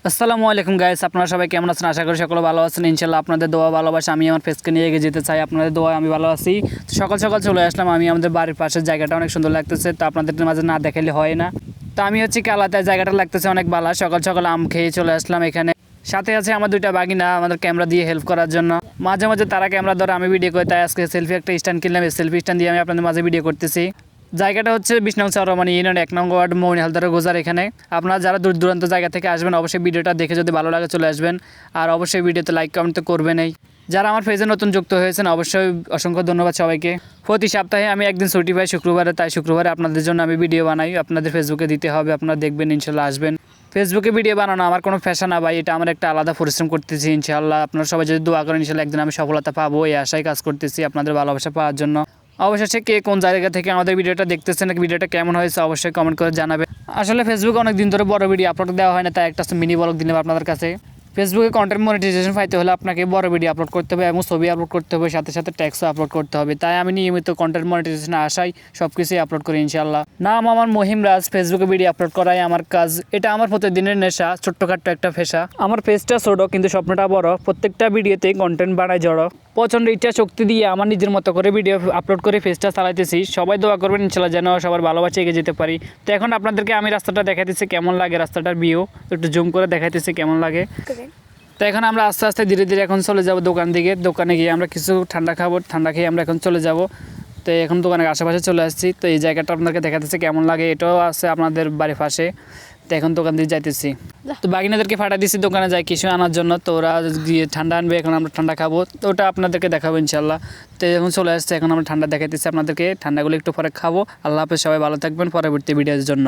আসসালামু আলাইকুম গাইস, আপনারা সবাই কেমন আছেন? আশা করি সকলে ভালো আছেন। ইনশাআল্লাহ আপনাদের দোয়া ভালোবাসা আমি আমার ফেসকে নিয়ে এগিয়ে যেতে চাই। আপনাদের দোয়া আমি ভালো আছি। তো সকাল সকাল চলে আসলাম। আমি আমাদের বাড়ির পাশের জায়গাটা অনেক সুন্দর লাগতেছে, তো আপনাদের মাঝে না দেখালে হয় না। তো আমি হচ্ছে কালাতায়, জায়গাটা লাগতেছে অনেক ভালো। সকাল সকাল আম খেয়ে চলে আসলাম এখানে। সাথে আছে আমার দুইটা বাগিনা আমাদের ক্যামেরা দিয়ে হেল্প করার জন্য। মাঝে মাঝে তারা ক্যামেরা ধরে, আমি ভিডিও করি। তাই আজকে সেলফি একটা স্ট্যান্ড কিনলাম, এই সেলফি স্ট্যান্ড দিয়ে আমি আপনাদের মাঝে ভিডিও করতেছি। জায়গাটা হচ্ছে 20 নং চৌরামানি ইউনিয়ন 1 নং ওয়ার্ড মৌনি হালদারের গোজার। এখানে আপনারা যারা দূর দূরান্ত জায়গা থেকে আসবেন অবশ্যই ভিডিওটা দেখে যদি ভালো লাগে চলে আসবেন। আর অবশ্যই ভিডিওতে লাইক কমেন্ট তো করবেনই। যারা আমার পেজে নতুন যুক্ত হয়েছেন অবশ্যই অসংখ্য ধন্যবাদ সবাইকে। প্রতি সপ্তাহে আমি একদিন ছুটি পাই শুক্রবারে, তাই শুক্রবারে আপনাদের জন্য আমি ভিডিও বানাই। আপনাদের ফেসবুকে দিতে হবে, আপনারা দেখবেন, ইনশাল্লাহ আসবেন। ফেসবুকে ভিডিও বানানো আমার কোনো ফ্যাশন না ভাই, এটা আমার একটা আলাদা পরিশ্রম করতেছি। ইনশাআল্লাহ আপনারা সবাই যদি দোয়া করেন ইনশাআল্লাহ একদিন আমি সফলতা পাবো, এই আশায় কাজ করতেছি আপনাদের ভালোবাসা পাওয়ার জন্য। অবশেষে কে কোন জায়গা থেকে আমাদের ভিডিওটা দেখতেছেন, ভিডিওটা কেমন হয়েছে অবশ্যই কমেন্ট করে জানাবে। আসলে ফেসবুকে অনেক দিন ধরে বড় ভিডিও আপলোড দেওয়া হয় না, তাই একটা মিনি ব্লগ দিলাম আপনাদের কাছে। ফেসবুকে কন্টেন্ট মনিটাইজেশন পাইতে হলে আপনাকে বড় ভিডিও আপলোড করতে হবে এবং ছবি আপলোড করতে হবে, সাথে সাথে ট্যাক্সও আপলোড করতে হবে। তাই আমি নিয়মিত কন্টেন্ট মনিটাইজেশন আশায় সব কিছুই আপলোড করি ইনশাআল্লাহ। নাম আমার মহিম রাজ, ফেসবুকে ভিডিও আপলোড করাই আমার কাজ। এটা আমার প্রতিদিনের নেশা, ছোট্টখাট্ট একটা পেশা। আমার পেজটা ছোট কিন্তু স্বপ্নটা বড়। প্রত্যেকটা ভিডিওতে কন্টেন্ট বানাই জড়ো। প্রচণ্ড ইচ্ছা শক্তি দিয়ে আমার নিজের মতো করে ভিডিও আপলোড করে পেজটা চালাইতেছি। সবাই দোয়া করবেন ইনশাআল্লাহ যেন সবার ভালোবাসা এগিয়ে যেতে পারি। তো এখন আপনাদেরকে আমি রাস্তাটা দেখাইতেছি কেমন লাগে, রাস্তাটার ভিউ একটু জুম করে দেখাইতেছি কেমন লাগে। তো এখন আমরা আস্তে আস্তে ধীরে ধীরে এখন চলে যাব দোকান দিকে। দোকানে গিয়ে আমরা কিছু ঠান্ডা খাবো, ঠান্ডা খেয়ে আমরা এখন চলে যাব। তো এখন দোকানের আশেপাশে চলে আসছি। তো এই জায়গাটা আপনাদেরকে দেখাতেছে কেমন লাগে, এটাও আছে আপনাদের বাড়ির পাশে। তো এখন দোকান দিয়ে যাইতেছি। তো বাগিনাদেরকে ফাটা দিচ্ছি দোকানে যাই কিছু আনার জন্য। তো ওরা গিয়ে ঠান্ডা আনবে, এখন আমরা ঠান্ডা খাবো। তো ওটা আপনাদেরকে দেখাবো ইনশাল্লাহ। তো এখন চলে আসছে, এখন আমরা ঠান্ডা দেখাইতেছি আপনাদেরকে। ঠান্ডাগুলো একটু পরে খাবো। আল্লাহ হাফেজ, সবাই ভালো থাকবেন। পরবর্তী ভিডিওর জন্য।